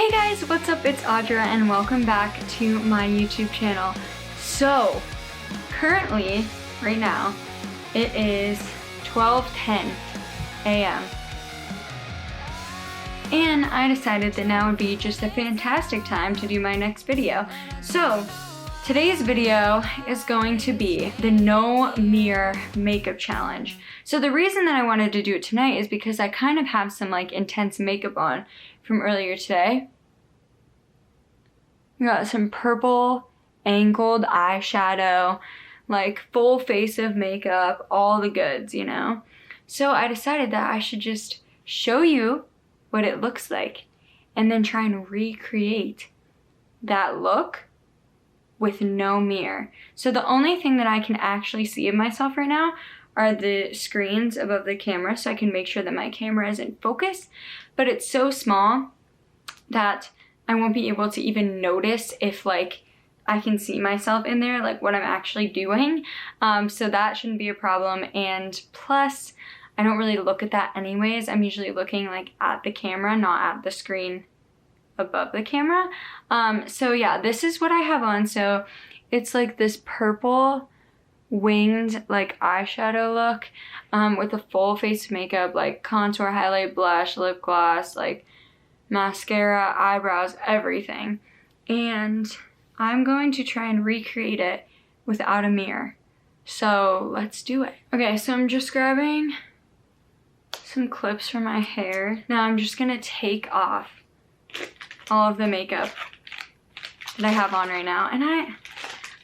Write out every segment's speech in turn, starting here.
Hey guys, what's up? It's Audra and welcome back to my YouTube channel. So, currently, right now, it is 12:10 a.m. And I decided that now would be just a fantastic time to do my next video. So, today's video is going to be the no mirror makeup challenge. So the reason that I wanted to do it tonight is because I kind of have some like intense makeup on from earlier today. We got some purple angled eyeshadow, like full face of makeup, all the goods, you know? So I decided that I should just show you what it looks like and then try and recreate that look with no mirror. So the only thing that I can actually see of myself right now are the screens above the camera, so I can make sure that my camera is in focus, but it's so small that I won't be able to even notice if like I can see myself in there, like what I'm actually doing. So that shouldn't be a problem. And plus, I don't really look at that anyways. I'm usually looking like at the camera, not at the screen above the camera. So yeah, this is what I have on. So it's like this purple winged like eyeshadow look with a full face of makeup, like contour, highlight, blush, lip gloss, like mascara, eyebrows, everything. And I'm going to try and recreate it without a mirror. So let's do it. Okay, so I'm just grabbing some clips for my hair. Now I'm just gonna take off all of the makeup that I have on right now. And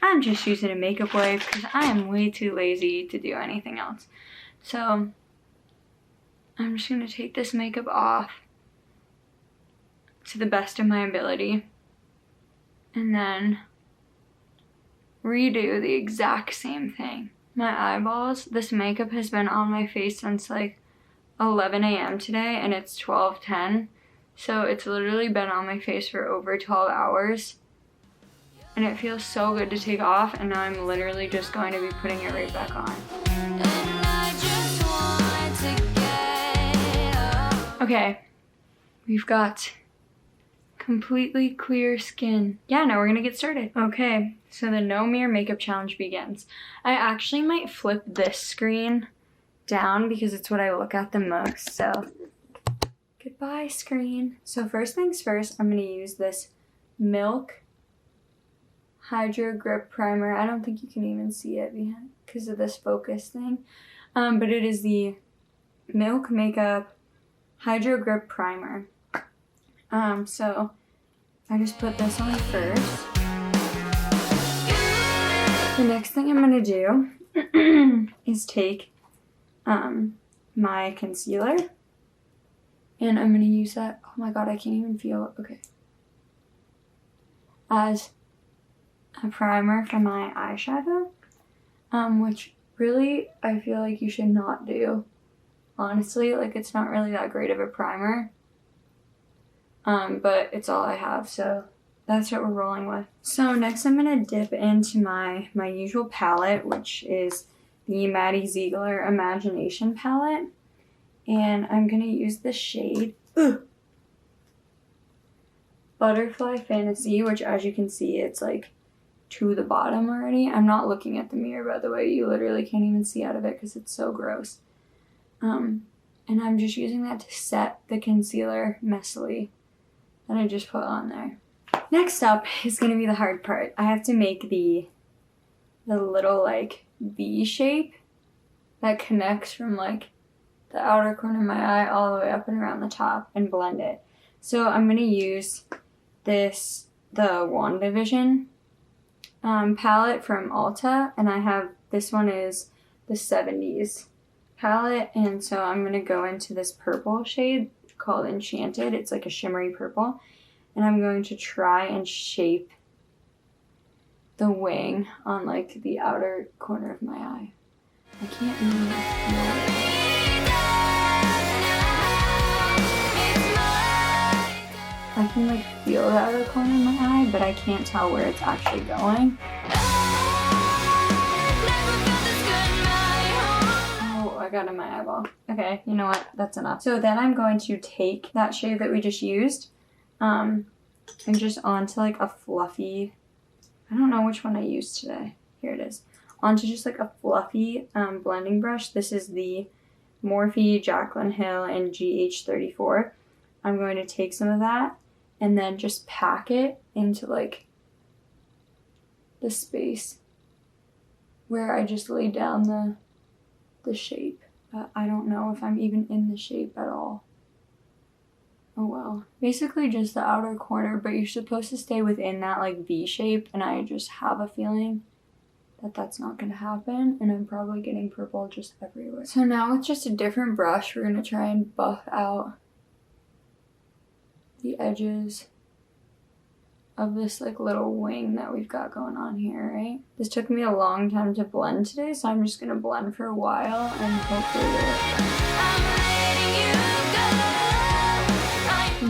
I'm just using a makeup wipe because I am way too lazy to do anything else. So I'm just gonna take this makeup off to the best of my ability and then redo the exact same thing. My eyeballs, this makeup has been on my face since like 11 a.m. today and it's 12:10. So it's literally been on my face for over 12 hours. And it feels so good to take off, and now I'm literally just going to be putting it right back on. Okay, we've got completely clear skin. Yeah, now we're gonna get started. Okay, so the no mirror makeup challenge begins. I actually might flip this screen down because it's what I look at the most, so goodbye screen. So first things first, I'm gonna use this Milk Hydro Grip Primer. I don't think you can even see it behind because of this focus thing. But it is the Milk Makeup Hydro Grip Primer. So I just put this on first. The next thing I'm gonna do is take my concealer, and I'm gonna use that. Oh my god, I can't even feel it. Okay. As a primer for my eyeshadow, which really I feel like you should not do. Honestly, like it's not really that great of a primer, but it's all I have, so that's what we're rolling with. So next I'm gonna dip into my usual palette, which is the Maddie Ziegler Imagination palette, and I'm gonna use the shade Butterfly Fantasy, which as you can see, it's like to the bottom already. I'm not looking at the mirror, by the way. You literally can't even see out of it because it's so gross. And I'm just using that to set the concealer messily that I just put on there. Next up is going to be the hard part. I have to make the little like V shape that connects from like the outer corner of my eye all the way up and around the top and blend it. So I'm going to use the WandaVision palette from Ulta, and I have, this one is the 70s palette, and so I'm going to go into this purple shade called Enchanted. It's like a shimmery purple, and I'm going to try and shape the wing on like the outer corner of my eye. I can't even feel it. I can like feel the outer corner of my eye, but I can't tell where it's actually going. Oh, I got it in my eyeball. Okay, you know what? That's enough. So then I'm going to take that shade that we just used And just onto like a fluffy, I don't know which one I used today. Here it is. Onto just like a fluffy blending brush. This is the Morphe Jaclyn Hill and GH34. I'm going to take some of that and then just pack it into like the space where I just laid down the shape. I don't know if I'm even in the shape at all. Oh well. Basically just the outer corner, but you're supposed to stay within that like V shape, and I just have a feeling that that's not going to happen, and I'm probably getting purple just everywhere. So now with just a different brush, we're going to try and buff out the edges of this like little wing that we've got going on here, right? This took me a long time to blend today, so I'm just going to blend for a while and hopefully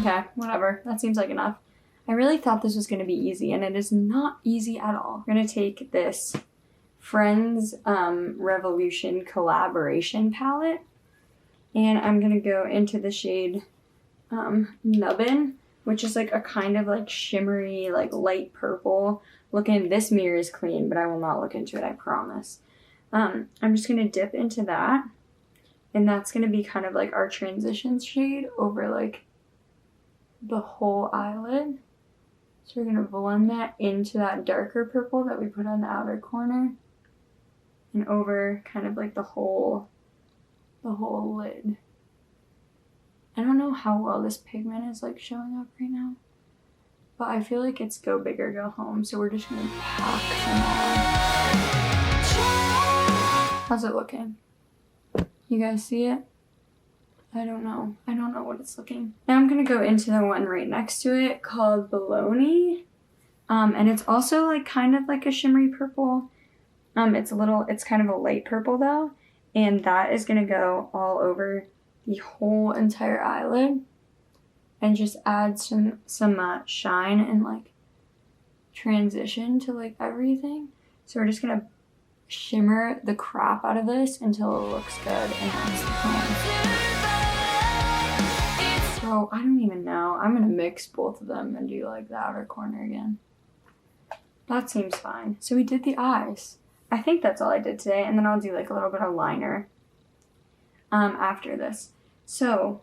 okay, whatever. That seems like enough. I really thought this was going to be easy, and it is not easy at all. We're going to take this Friends Revolution Collaboration palette, and I'm going to go into the shade Nubbin, which is like a kind of like shimmery, like light purple looking. This mirror is clean, but I will not look into it, I promise. I'm just going to dip into that, and that's going to be kind of like our transition shade over like the whole eyelid. So we're going to blend that into that darker purple that we put on the outer corner and over kind of like the whole lid. I don't know how well this pigment is like showing up right now, but I feel like it's go big or go home, so we're just gonna pack some on. How's it looking? You guys see it? I don't know what it's looking. Now I'm gonna go into the one right next to it called Bologna. And it's also like kind of like a shimmery purple. It's kind of a light purple though. And that is gonna go all over the whole entire eyelid and just add some shine and like transition to like everything. So we're just gonna shimmer the crap out of this until it looks good, and that's the plan. So I don't even know. I'm gonna mix both of them and do like the outer corner again. That seems fine. So we did the eyes. I think that's all I did today, and then I'll do like a little bit of liner after this. So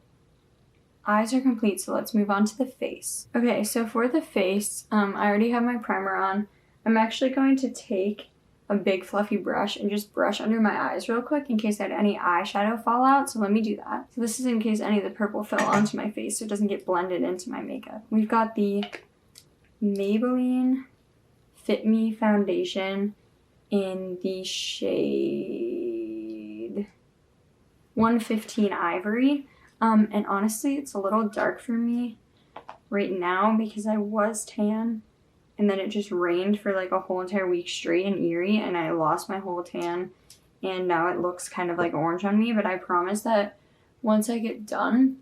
eyes are complete, so let's move on to the face. Okay, so for the face, I already have my primer on. I'm actually going to take a big fluffy brush and just brush under my eyes real quick in case I had any eyeshadow fall out, so let me do that. So this is in case any of the purple fell onto my face so it doesn't get blended into my makeup. We've got the Maybelline Fit Me foundation in the shade 115 Ivory. And honestly, it's a little dark for me right now because I was tan and then it just rained for like a whole entire week straight in Erie and I lost my whole tan and now it looks kind of like orange on me, but I promise that once I get done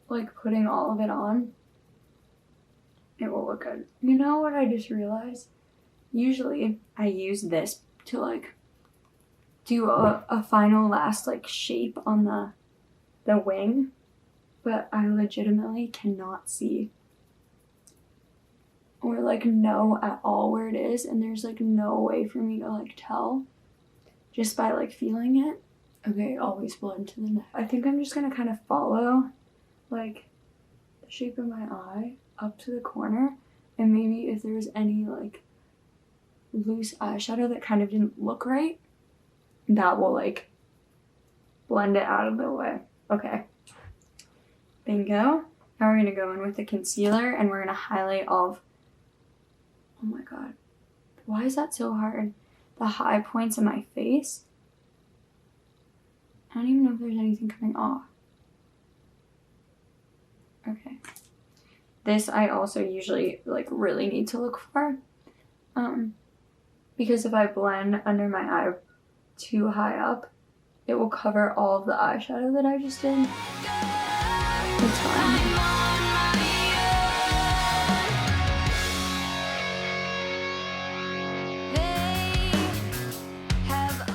like putting all of it on, it will look good. You know what I just realized? Usually I use this to like do a final last like shape on the wing, but I legitimately cannot see or like know at all where it is, and there's like no way for me to like tell just by like feeling it. Okay, always blend to the neck. I think I'm just gonna kind of follow like the shape of my eye up to the corner, and maybe if there's any like loose eyeshadow that kind of didn't look right, that will like blend it out of the way. Okay, bingo. Now we're gonna go in with the concealer and we're gonna highlight all of, oh my god, why is that so hard? The high points of my face. I don't even know if there's anything coming off. Okay. This I also usually like really need to look for. Because if I blend under my eye too high up, it will cover all of the eyeshadow that I just did. It's fine.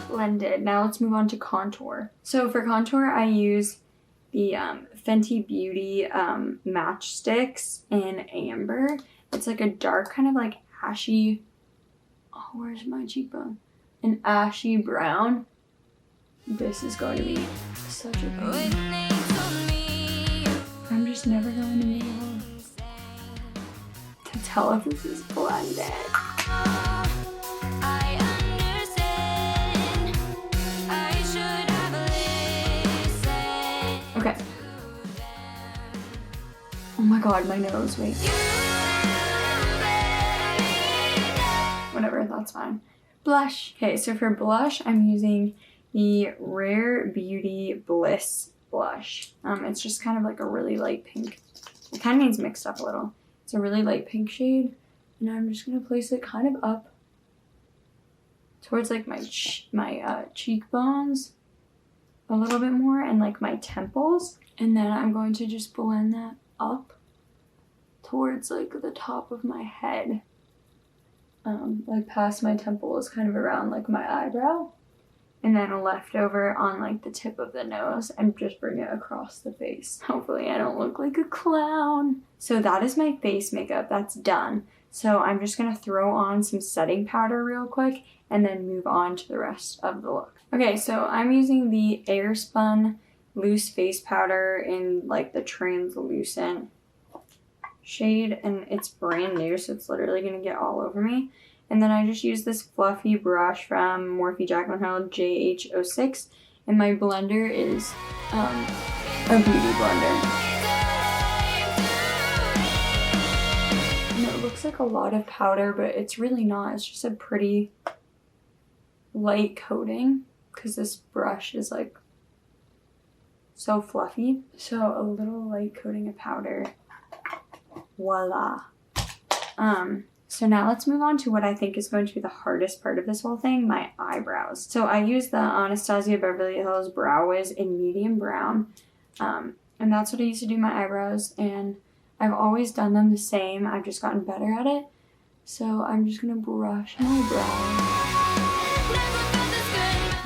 Blended. Now let's move on to contour. So for contour, I use the Fenty Beauty matchsticks in Amber. It's like a dark kind of like ashy, oh, where's my cheekbone? An ashy brown. This is going to be such a pain. I'm just never going to be able to tell if this is blended. Okay. Oh my god, my nose, wait. Whatever, that's fine. Blush. Okay, so for blush, I'm using the Rare Beauty Bliss blush. It's just kind of like a really light pink. It kind of needs mixed up a little. It's a really light pink shade, and I'm just gonna place it kind of up towards like my cheekbones a little bit more, and like my temples, and then I'm going to just blend that up towards like the top of my head, like past my temples, kind of around like my eyebrow, and then a leftover on like the tip of the nose, and just bring it across the face. Hopefully I don't look like a clown. So that is my face makeup. That's done. So I'm just gonna throw on some setting powder real quick and then move on to the rest of the look. Okay, so I'm using the Airspun loose face powder in like the translucent shade, and it's brand new, so it's literally gonna get all over me. And then I just use this fluffy brush from Morphe Jaclyn Hill JH06, and my blender is a beauty blender. And it looks like a lot of powder, but it's really not. It's just a pretty light coating because this brush is like so fluffy. So a little light coating of powder. Voila. So now let's move on to what I think is going to be the hardest part of this whole thing, my eyebrows. So I use the Anastasia Beverly Hills Brow Wiz in medium brown, and that's what I used to do my eyebrows, and I've always done them the same. I've just gotten better at it. So I'm just gonna brush my brows,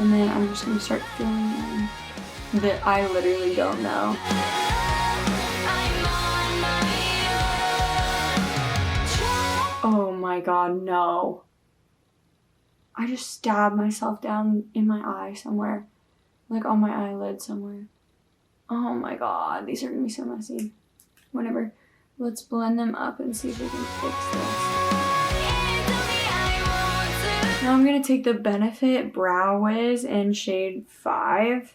and then I'm just gonna start filling in that I literally don't know. Oh my god, no. I just stabbed myself down in my eye somewhere. Like on my eyelid somewhere. Oh my god, these are gonna be so messy. Whatever. Let's blend them up and see if we can fix this. Now I'm gonna take the Benefit Brow Wiz in shade 5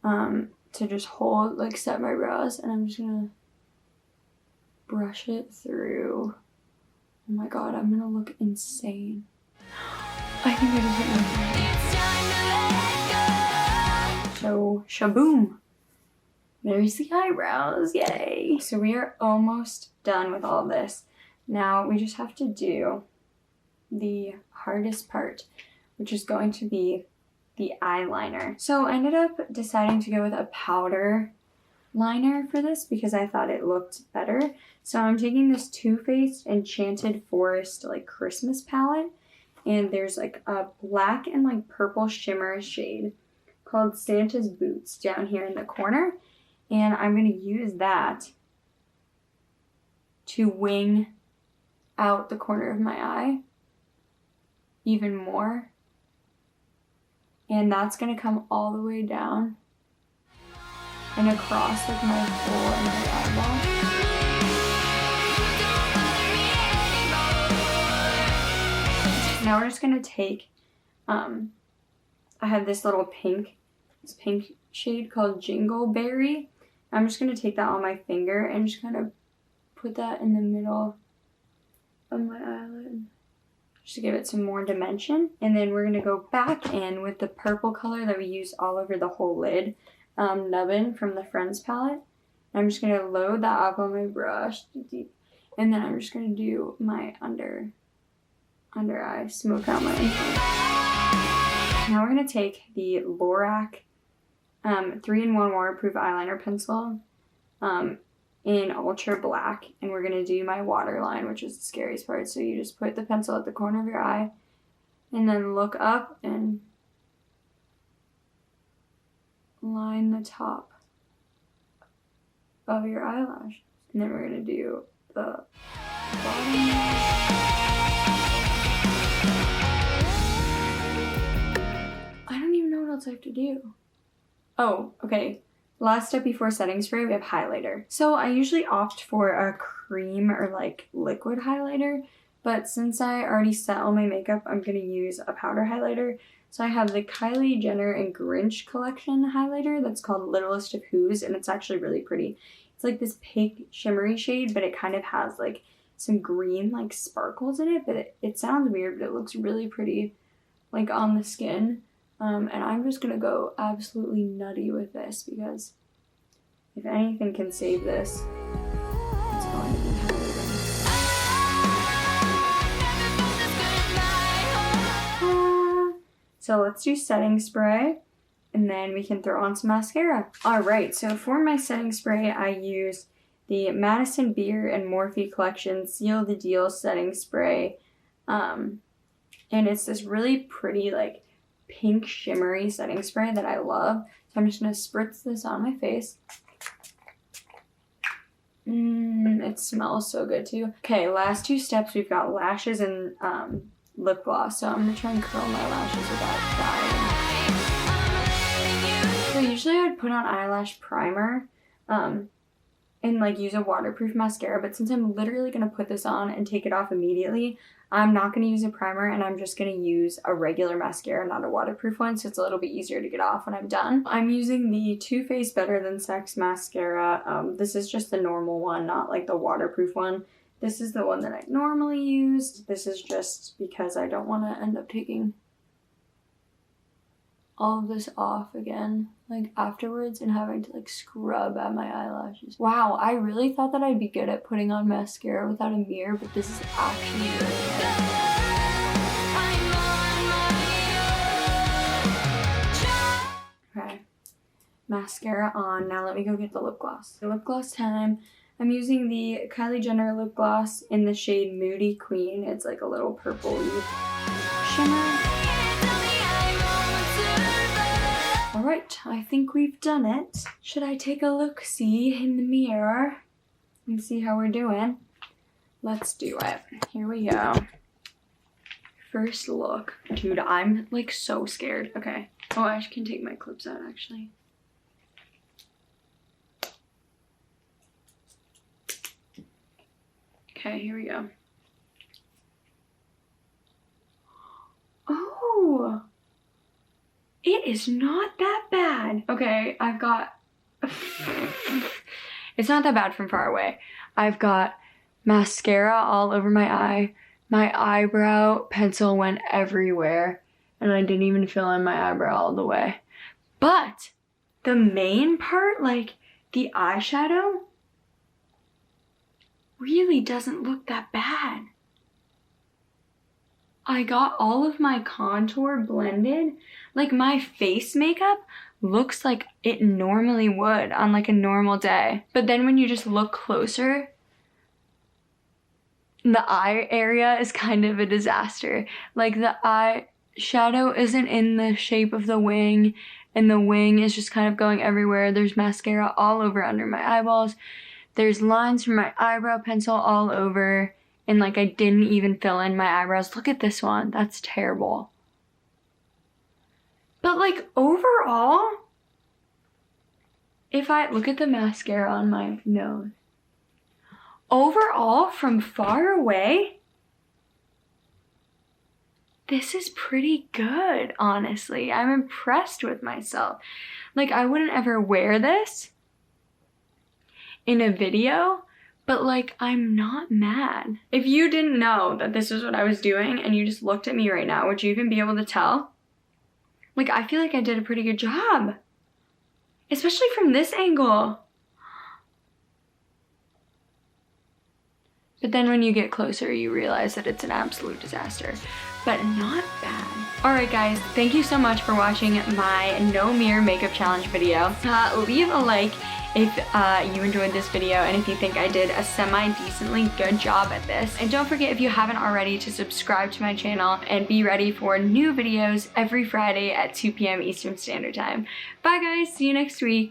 to just hold, like set my brows, and I'm just gonna brush it through. Oh my god, I'm gonna look insane. I think I just hit my So, shaboom! There's the eyebrows, yay! So we are almost done with all this. Now we just have to do the hardest part, which is going to be the eyeliner. So I ended up deciding to go with a powder liner for this because I thought it looked better. So I'm taking this Too Faced Enchanted Forest like Christmas palette, and there's like a black and like purple shimmer shade called Santa's Boots down here in the corner, and I'm going to use that to wing out the corner of my eye even more, and that's going to come all the way down and across like my whole entire eyeball. Now we're just gonna take, I have this little pink shade called Jingle Berry. I'm just gonna take that on my finger and just kind of put that in the middle of my eyelid, just to give it some more dimension. And then we're gonna go back in with the purple color that we used all over the whole lid. Nubbin from the Friends palette. I'm just going to load that up on my brush, and then I'm just going to do my under eye, smoke out my influence. Now we're going to take the Lorac 3-in-1 waterproof eyeliner pencil in ultra black, and we're going to do my waterline, which is the scariest part. So you just put the pencil at the corner of your eye, and then look up and line the top of your eyelash. And then we're gonna do the bottom. I don't even know what else I have to do. Oh, okay. Last step before setting spray, we have highlighter. So I usually opt for a cream or like liquid highlighter, but since I already set all my makeup, I'm gonna use a powder highlighter. So I have the Kylie Jenner and Grinch collection highlighter that's called Littlest of Who's, and it's actually really pretty. It's like this pink shimmery shade, but it kind of has like some green like sparkles in it, but it sounds weird, but it looks really pretty like on the skin. And I'm just gonna go absolutely nutty with this because if anything can save this, it's going to be highlighting. So let's do setting spray and then we can throw on some mascara. Alright, so for my setting spray, I use the Madison Beer and Morphe Collection Seal the Deal setting spray. And it's this really pretty like pink shimmery setting spray that I love. So I'm just going to spritz this on my face. It smells so good too. Okay, last two steps, we've got lashes and lip gloss. So I'm going to try and curl my lashes without dying. So usually I would put on eyelash primer and like use a waterproof mascara, but since I'm literally going to put this on and take it off immediately, I'm not going to use a primer and I'm just going to use a regular mascara, not a waterproof one, so it's a little bit easier to get off when I'm done. I'm using the Too Faced Better Than Sex mascara. This is just the normal one, not like the waterproof one. This is the one that I normally use. This is just because I don't want to end up taking all of this off again, like afterwards, and having to like scrub at my eyelashes. Wow, I really thought that I'd be good at putting on mascara without a mirror, but this is actually really hard. Okay, mascara on. Now let me go get the lip gloss. The lip gloss time. I'm using the Kylie Jenner lip gloss in the shade Moody Queen. It's like a little purple-y shimmer. Alright, I think we've done it. Should I take a look-see in the mirror and see how we're doing? Let's do it. Here we go. First look. Dude, I'm like so scared. Okay. Oh, I can take my clips out actually. Okay, here we go. Oh! It is not that bad. Okay, I've got... It's not that bad from far away. I've got mascara all over my eye. My eyebrow pencil went everywhere. And I didn't even fill in my eyebrow all the way. But the main part, like the eyeshadow, really doesn't look that bad. I got all of my contour blended. Like my face makeup looks like it normally would on like a normal day. But then when you just look closer, the eye area is kind of a disaster. Like the eyeshadow isn't in the shape of the wing, and the wing is just kind of going everywhere. There's mascara all over under my eyeballs. There's lines from my eyebrow pencil all over. And like I didn't even fill in my eyebrows. Look at this one. That's terrible. But like overall, if I look at the mascara on my nose, overall from far away, this is pretty good, honestly. I'm impressed with myself. Like I wouldn't ever wear this in a video, but like, I'm not mad. If you didn't know that this is what I was doing and you just looked at me right now, would you even be able to tell? Like, I feel like I did a pretty good job. Especially from this angle. But then when you get closer, you realize that it's an absolute disaster. But not bad. Alright guys, thank you so much for watching my no mirror makeup challenge video. Leave a like if you enjoyed this video and if you think I did a semi-decently good job at this. And don't forget, if you haven't already, to subscribe to my channel and be ready for new videos every Friday at 2 p.m. Eastern Standard Time. Bye guys, see you next week.